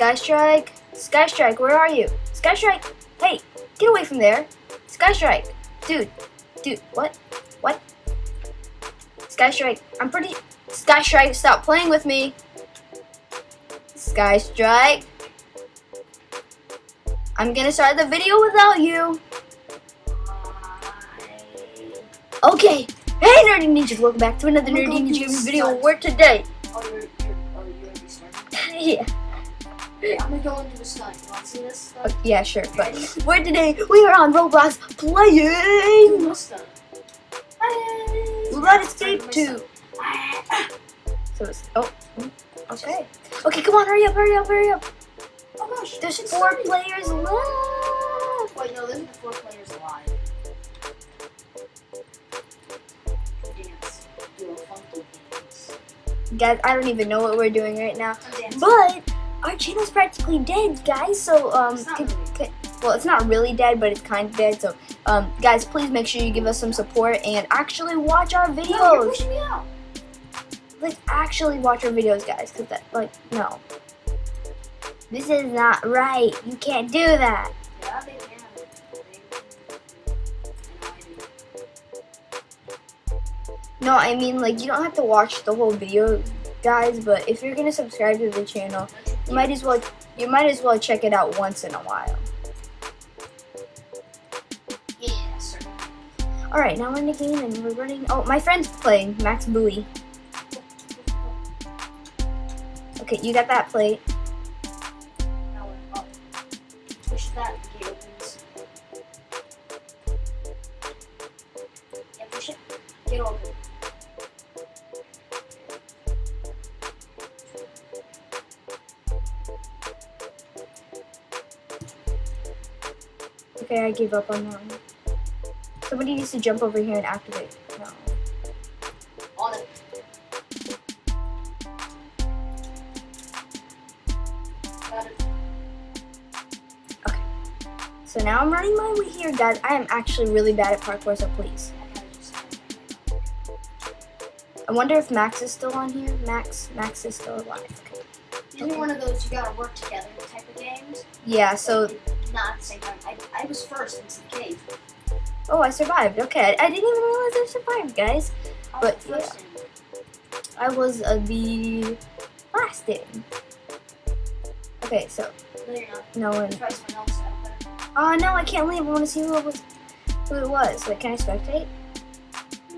Skystrike? Skystrike, where are you? Skystrike! Hey, get away from there. Skystrike! Dude, what? What? Skystrike, Skystrike, stop playing with me. Skystrike. I'm gonna start the video without you. Okay. Hey, Nerdy Ninjas, welcome back to another Nerdy Ninja Gaming video. Where today? You already started? Yeah. I'm gonna go into the stunt. You wanna see this stunt? Yeah, sure. But where today? We are on Roblox playing. Let Escape 2. So it's okay. Okay, come on, hurry up. Oh gosh, There's 4 players left. Wait, no, there's the 4 players alive. Dance. Do a funky dance. Guys, I don't even know what we're doing right now. But our channel's practically dead, guys. So well, it's not really dead, but it's kind of dead. So guys, please make sure you give us some support and actually watch our videos. No, you're pushing me out. Like, actually watch our videos, guys, because that, like, no. This is not right. You can't do that. Yeah, they can. No, I mean, like, you don't have to watch the whole video, guys, but if you're gonna subscribe to the channel, you might as well check it out once in a while. Yeah, sir. Alright, now we're in the game and we're running. Oh, my friend's playing, Max Bowie. Okay, you got that plate. Now we're up. Push that, the gate opens. Yeah, push it. Get open. Okay, I gave up on that one. Somebody needs to jump over here and activate. No. On it. Got it. Okay. So now I'm running my way here, guys. I am actually really bad at parkour, so please. I wonder if Max is still on here. Max is still alive. Okay. Isn't it one of those you gotta work together type of games? Yeah, so. Not at the same time. I was first into the cave. Oh, I survived. Okay, I didn't even realize I survived, guys. But yeah, I was the last in. Okay, so. No, you're not. No one. Try someone else out there. Oh no, I can't leave. I want to see who it was. Like, can I spectate?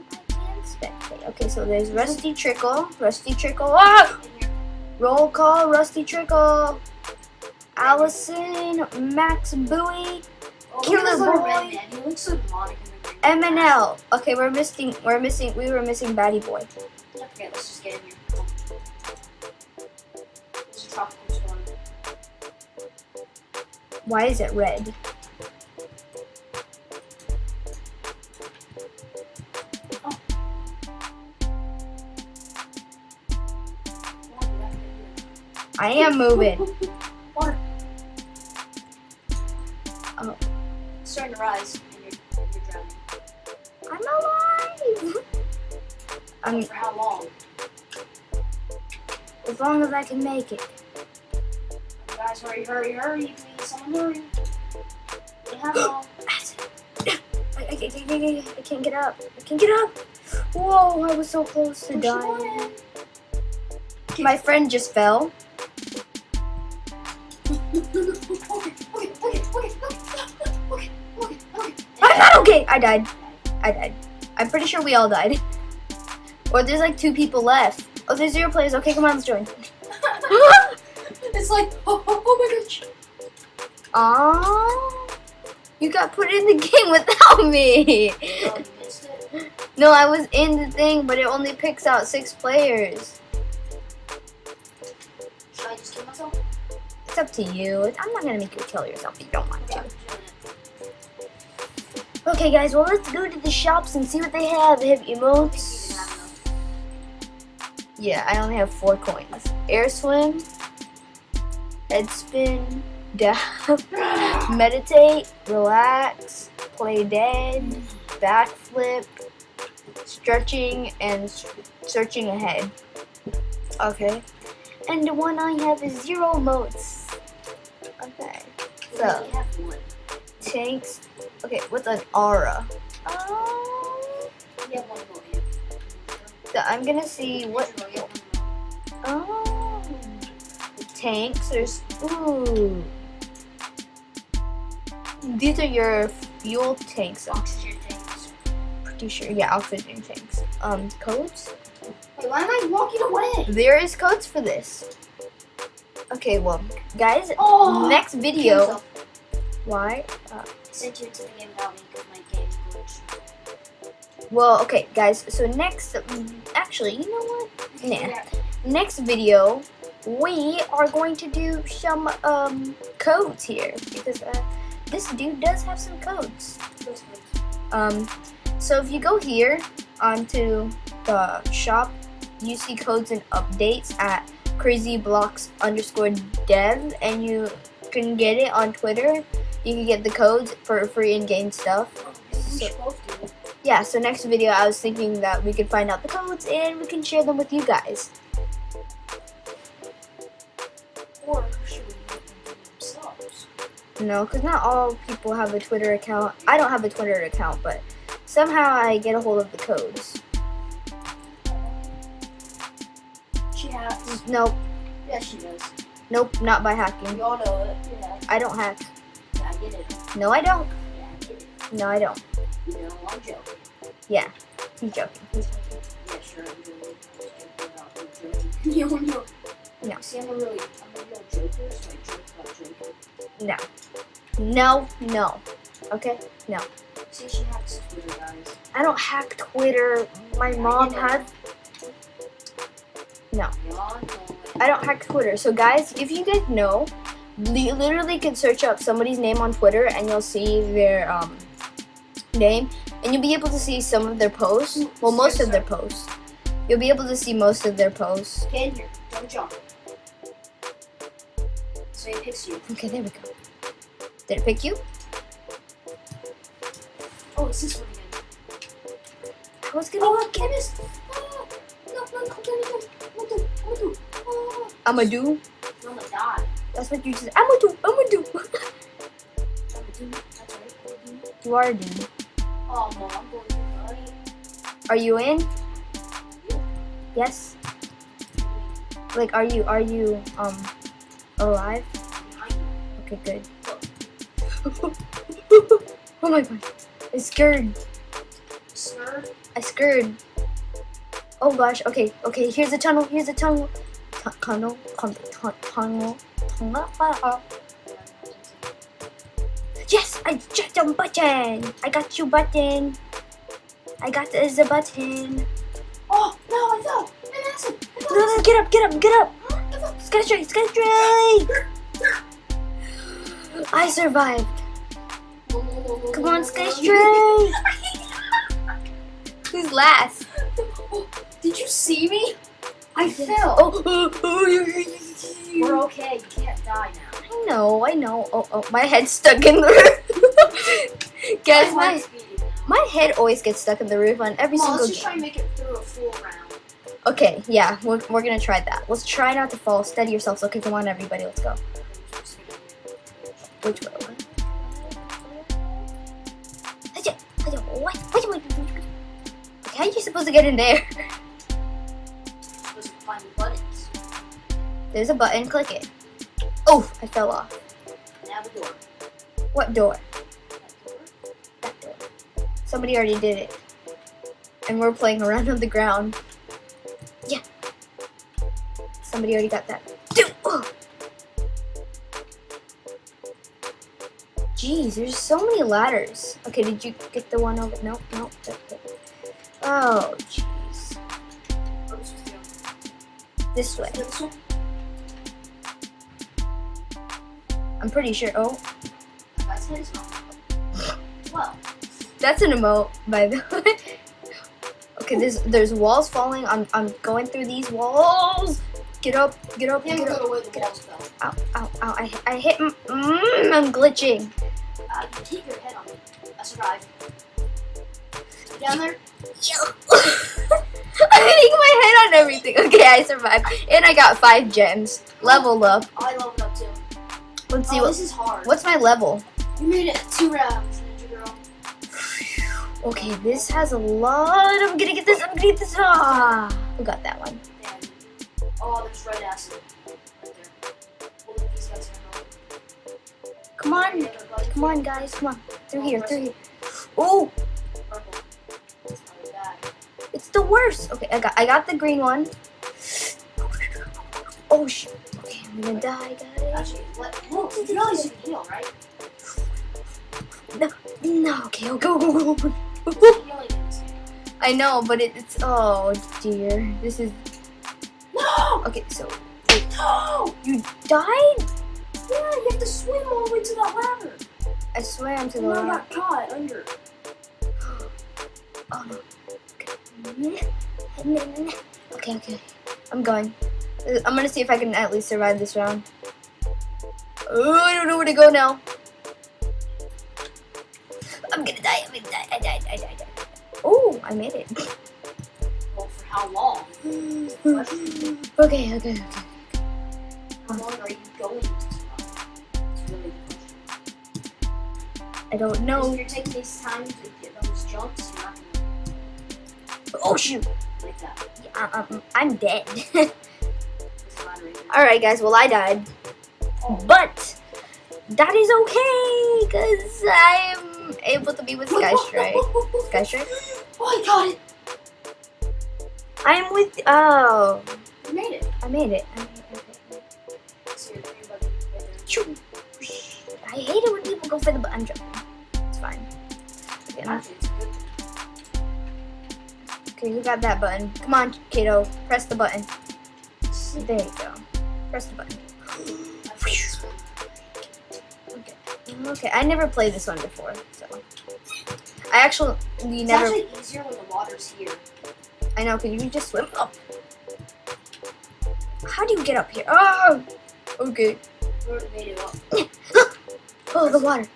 I can spectate. Okay, so there's Rusty Trickle. Ah! Roll call, Rusty Trickle. Allison, Max Bowie, Killer Boy, He looks so demonic in the green. MNL. Okay, we were missing Batty Boy. Okay, let's just get in here. There's a tropical storm. Why is it red? Oh. I am moving. Water. Oh. It's starting to rise, and you're drowning. I'm alive. For how long? As long as I can make it. Guys, hurry, please. Someone hurry. How long? I can't get up. Whoa, I was so close to dying. My friend just fell. I'm not okay. I died. I'm pretty sure we all died. Or there's like 2 people left. Oh, there's 0 players. Okay, come on, let's join. It's like, oh my gosh. Aww. You got put in the game without me. Oh, you missed it. No, I was in the thing, but it only picks out 6 players. Should I just kill myself? It's up to you. I'm not gonna make you kill yourself if you don't want to. Okay, guys, well, let's go to the shops and see what they have. They have emotes. Yeah, I only have 4 coins. Air swim, head spin, dab, meditate, relax, play dead, backflip, stretching, and searching ahead. Okay. And the one I have is 0 emotes. Okay. We So only have one. tanks. Okay, what's an aura? We have one more here. So I'm gonna see what. Oh, tanks. There's ooh. These are your fuel tanks. I'm Oxygen tanks. pretty sure. Yeah, oxygen tanks. Codes. Wait, why am I walking away? There is codes for this. Okay, well, guys, Oh, next kill video. yourself. Why? I sent you into the game without me because my game glitched. Well, okay, guys. So next, actually, you know what? Nah. Yeah. Next video, we are going to do some codes here because this dude does have some codes. So if you go here onto the shop, you see codes and updates at crazyblocks_dev, and you can get it on Twitter. You can get the codes for free in-game stuff. So, yeah, so next video I was thinking that we could find out the codes and we can share them with you guys. Or should we make them themselves? No, because not all people have a Twitter account. I don't have a Twitter account, but somehow I get a hold of the codes. She has. Nope, Yeah, she does. nope, not by hacking. We all know it. Yeah. I don't hack. Yeah, I get it. No, I don't. Yeah, I get it. No, I don't. You know, I'm joking. Yeah, he's joking. Yeah, sure, I'm joking. I'm joking. No. No. See, I'm a real joker, so I joke about joking. No. Okay? No. See, she hacks Twitter, guys. I don't hack Twitter. My mom has. No. Y'all know it. I don't hack Twitter. So guys, if you guys know, you literally can search up somebody's name on Twitter and you'll see their name, and you'll be able to see some of their posts. Well, most of their posts. You'll be able to see most of their posts. Get in here. Don't jump. So it picks you. Okay, there we go. Did it pick you? Oh, it's this one again. I was gonna. Oh, chemist! Oh, no, oh. I'ma do. No, I'm gonna die. That's what you said. I'ma do. I'm gonna do. That's right. You are a dude. Oh, no, I'm going to die. Are you in? Yes. Like, are you alive? Behind you. Okay, good. Oh my god. I scared. Sir? I scared. Oh gosh. Okay. Here's a tunnel. Tunnel. Yes, I just a button. I got you button. I got the button. Oh, no, I fell. I'm acid. No, get up. Sky straight. I survived. Come on, Sky straight. Who's last? Did you see me? I fell. Oh, We're okay. You can't die now. I know. Oh, my head's stuck in the roof. Guys, my head always gets stuck in the roof on every Come on, single let's just try and make it through a full round. Okay, yeah, we're gonna try that. Let's try not to fall. Steady yourselves. Okay, come on, everybody, let's go. Which way? What? How are you supposed to get in there? You're supposed to find the buttons. There's a button. Click it. Oh, I fell off. Now the door. What door? That door. That door. Somebody already did it, and we're playing around on the ground. Yeah. Somebody already got that. Oh. Jeez, there's so many ladders. Okay, did you get the one over? Nope. Oh, jeez. This way. This one? I'm pretty sure. Oh, That's his home. Well, that's an emote, by the way. Okay, there's walls falling. I'm going through these walls. Get up. yeah, go to where the walls fell. Ow. I hit. I'm glitching. You keep your head on me. I survived. Down there? I'm hitting my head on everything. Okay, I survived. And I got 5 gems. Leveled up. I leveled up too. Let's see Oh, this is hard. what's my level. You made it 2 rounds, Ninja Girl. Okay, this has a lot. I'm gonna get this. Ah, who got that one? And, oh, there's red acid right there. We'll let these guys handle it. Come on, guys, come on. Through here. Oh, Purple. It's not bad. it's the worst. Okay, I got the green one. Oh shit. Okay, I'm gonna die, guys. Actually, no, you realize you can heal, right? No. Okay, go. There's healing in this game. I know, but it's oh dear. This is No! okay. So No! you died? Yeah, you have to swim all the way to that ladder. I swam to the And I ladder. got caught under. Oh no. Okay. I'm going. I'm gonna see if I can at least survive this round. Oh, I don't know where to go now. I'm gonna die. I died. Oh, I made it. Well, for how long? Okay. How long are you going to survive? It's really the question. I don't If know. you're taking these times to get those jumps, you're not gonna Oh shoot. like that. I'm dead. There's a ladder right there. Alright guys, well I died. But that is okay, because I'm able to be with Skystrike. Skystrike? Oh, I got it! I'm with oh. You made it. I made it. So you're green button right there. Choo. I hate it when people go for the button jump. It's fine. Okay, Actually, it's good. okay, you got that button. Come on, Kato. Press the button. There you go. Press the button. I think it's good. Okay, I never played this one before, so I actually It's never. actually easier when the water's here. I know, cause you can just swim up. How do you get up here? Oh, okay. We already made it up. Oh, the water.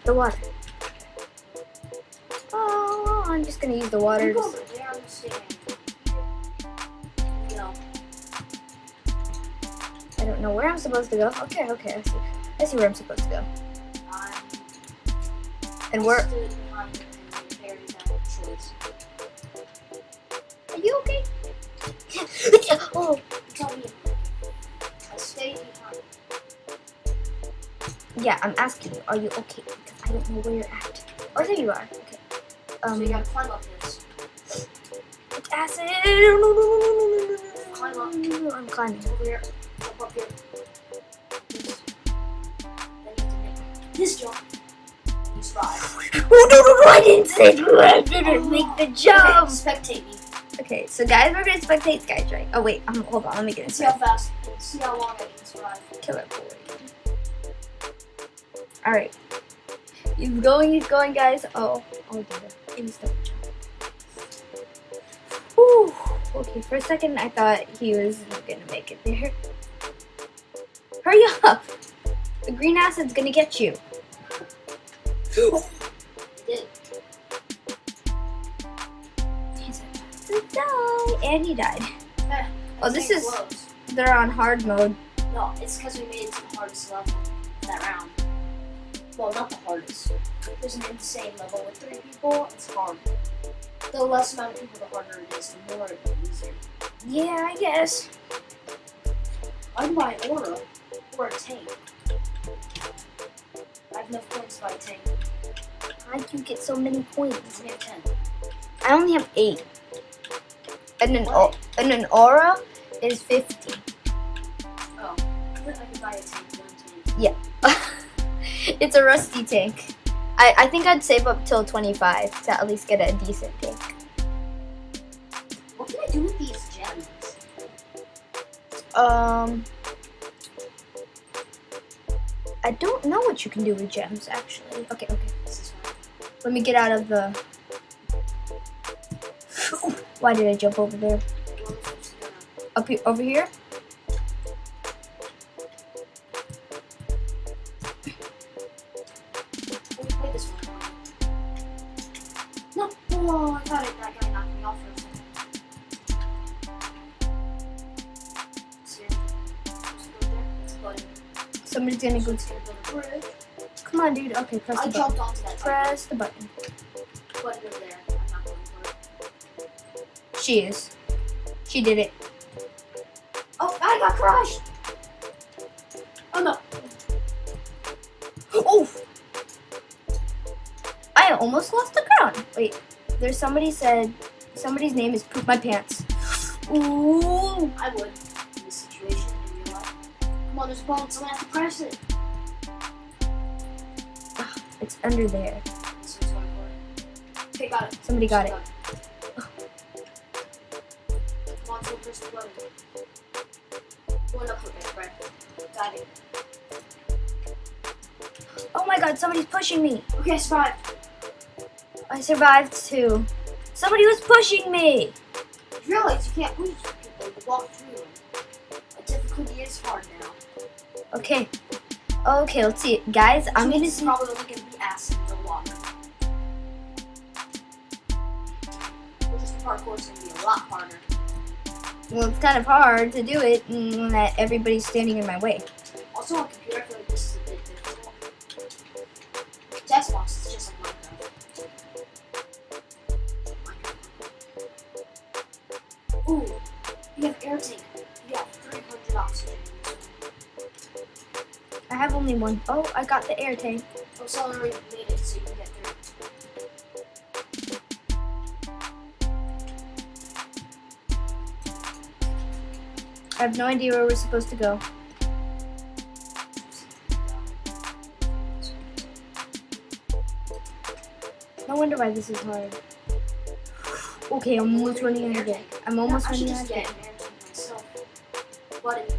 Oh, I'm just gonna use the water. You go over there, I'm staying. No. I don't know where I'm supposed to go. Okay, I see where I'm supposed to go. And where? Stood behind you and you carried that choice. Are you okay? Oh, Tell me. I stayed behind. yeah. I'm asking you. Are you okay? Because I don't know where you're at. Oh, there you are. Okay. So you gotta climb up this. It's acid. No. Climb up. I'm climbing. Over here. Up here. This. Then you have to make this jump. And you survive. Oh, no. I didn't say I didn't make the Okay, jump. spectate me. Okay, so guys, we're gonna spectate Skystrike. Oh wait, hold on, let me get See how inside. fast, see how long I can survive. Killer boy. All right, he's going, guys. Oh dear, instant jump. Whew. Okay, for a second I thought he was gonna make it there. Hurry up! The green acid's gonna get you. I did. He's about to die, and he died. Eh, Oh, this stayed is- close. They're on hard mode. No, it's because we made it to the hardest level that round. Well, not the hardest. There's an insane level with 3 people. It's hard. The less amount of people, the harder it is. The more it is easier. Yeah, I guess. I'd buy an aura or a tank. I have enough points to buy a tank. How'd you get so many points? I have 10. I only have 8. And What? an aura is 50. Oh, I could buy a tank. One tank. It's a rusty tank. I think I'd save up till 25 to at least get a decent tank. What can I do with these gems? I don't know what you can do with gems actually. Okay. This is fine. Let me get out of the. Why did I jump over there? Well, I'm just gonna- Up here, over here. Let me play this one. No! Oh, I thought that guy knocked me off for a second. See? Just go there. It's a button. Somebody's gonna go. It's gonna build a bridge. on, dude. Okay, press I the jumped button. onto that. Press the button. Button over there. I'm not going for it. She is. She did it. Oh, I got crushed. Oh no. Oof! I almost lost the crown. Wait, there's somebody's name is Poop My Pants. Ooh! I would in this situation in real life. Come on, there's a button. Someone has to press it. It's under there. This one's going for it. Okay, got it. Somebody got it. Come on, someone press the button. Going up with it, right? Got it. Oh my god, somebody's pushing me. Okay, I survived. I survived too. Somebody was pushing me. You realize you can't push people, you walk through them. But difficulty is hard now. Okay. Okay, let's see it. Guys, I'm gonna It's see. probably only going to be acid in the water. Which is the parkour is going to be a lot harder. Well, it's kind of hard to do it when everybody's standing in my way. Also on computer, I feel like this is a bit difficult. Xbox is just like Minecraft. Ooh, you have air tank. You have 300 oxygen. I have only one. Oh, I got the air tank. Oh, someone already made it so you can get through. I have no idea where we're supposed to go. No wonder why this is hard. Okay, I'm almost running out of it. I'm almost running out of it. But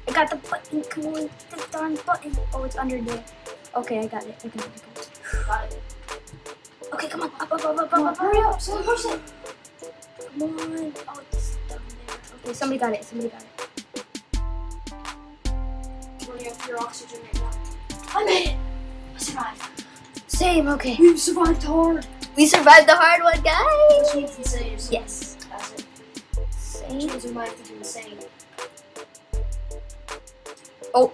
I got the button. Come on, the darn button. Oh, it's under there. Okay, I got it. I got it. got it. Okay, come on. Up. Hurry up, someone push it. Come on. Oh, it's down there. Okay, somebody got it. Somebody got it. Running up your oxygen right now. I made it. I survived. Same. Okay. We survived hard. We survived the hard one, guys. Which means insane. Yes. That's it. Same. Which means we might have to do insane. Oh.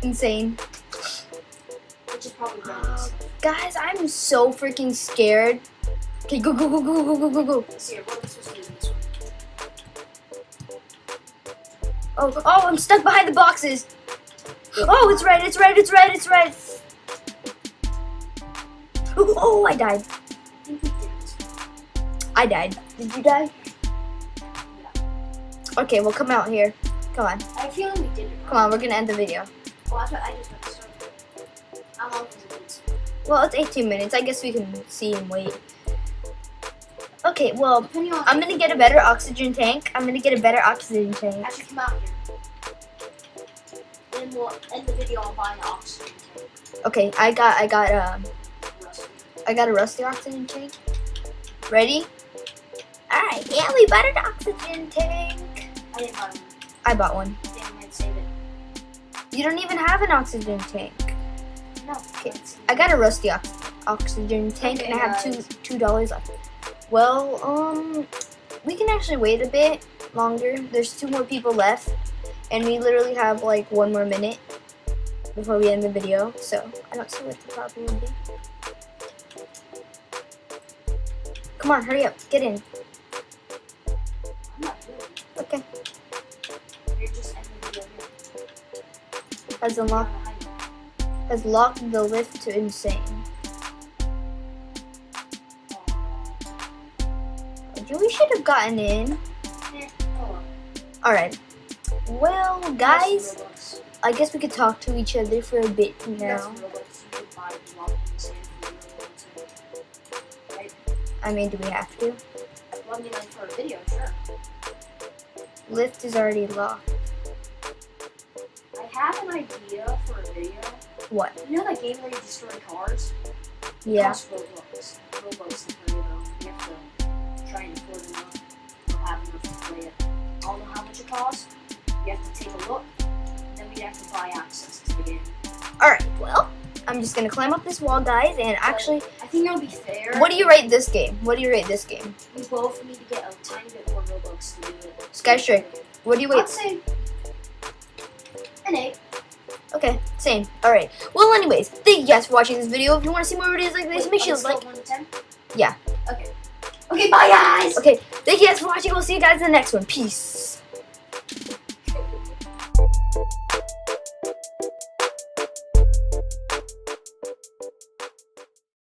Insane. Which is probably right. Guys, I'm so freaking scared. Okay, go. Let's see, what are we supposed to do in this one? Oh, I'm stuck behind the boxes. Oh, it's right. Oh, I died. I think we did this one. I died. Did you die? Yeah. Okay, well, come out here. Come on. I feel like we did it. Come on, we're gonna end the video. Well, I just got to start. How long is it? Well, it's 18 minutes. I guess we can see and wait. Okay, well, Depending on I'm gonna get a better oxygen tank. Actually, come out here. Then we'll end the video on buying an oxygen tank. Okay, I got Rusty. a rusty oxygen tank. Ready? Alright, yeah, we bought an oxygen tank. I didn't buy one. I bought one. Damn, I'd save it. You don't even have an oxygen tank. No. Okay, I got a rusty oxygen tank, Okay, and I have guys. $2 left. Well, we can actually wait a bit longer. There's 2 more people left, and we literally have like 1 more minute before we end the video. So I don't see what the problem would be. Come on, hurry up, get in. I'm not really. Okay, You're just ending the video here. has unlocked, has locked the lift to insane. We should have gotten in. All right. Well, guys, I guess we could talk to each other for a bit now. I mean, do we have to? Well, I mean, like for a video, sure. Lift is already locked. I have an idea for a video. What? You know that game where you destroy cars? Yeah. Cost Roblox. Roblox is for you know, you have to try and afford enough or have enough to play it. I don't know how much it costs. You have to take a look, then we have to buy access to the game. All right. Well, I'm just gonna climb up this wall, guys, and actually, I think it'll be fair. what do you rate this game? What do you rate this game? We both need to get a tiny bit more Robux to do it. Skystrike, what do you I'd rate? say an 8. Okay, same. Alright. Well, anyways, thank you guys for watching this video. If you want to see more videos like this, make sure to like. 1 to 10? Yeah. Okay. Okay, bye guys! Okay, thank you guys for watching. We'll see you guys in the next one. Peace.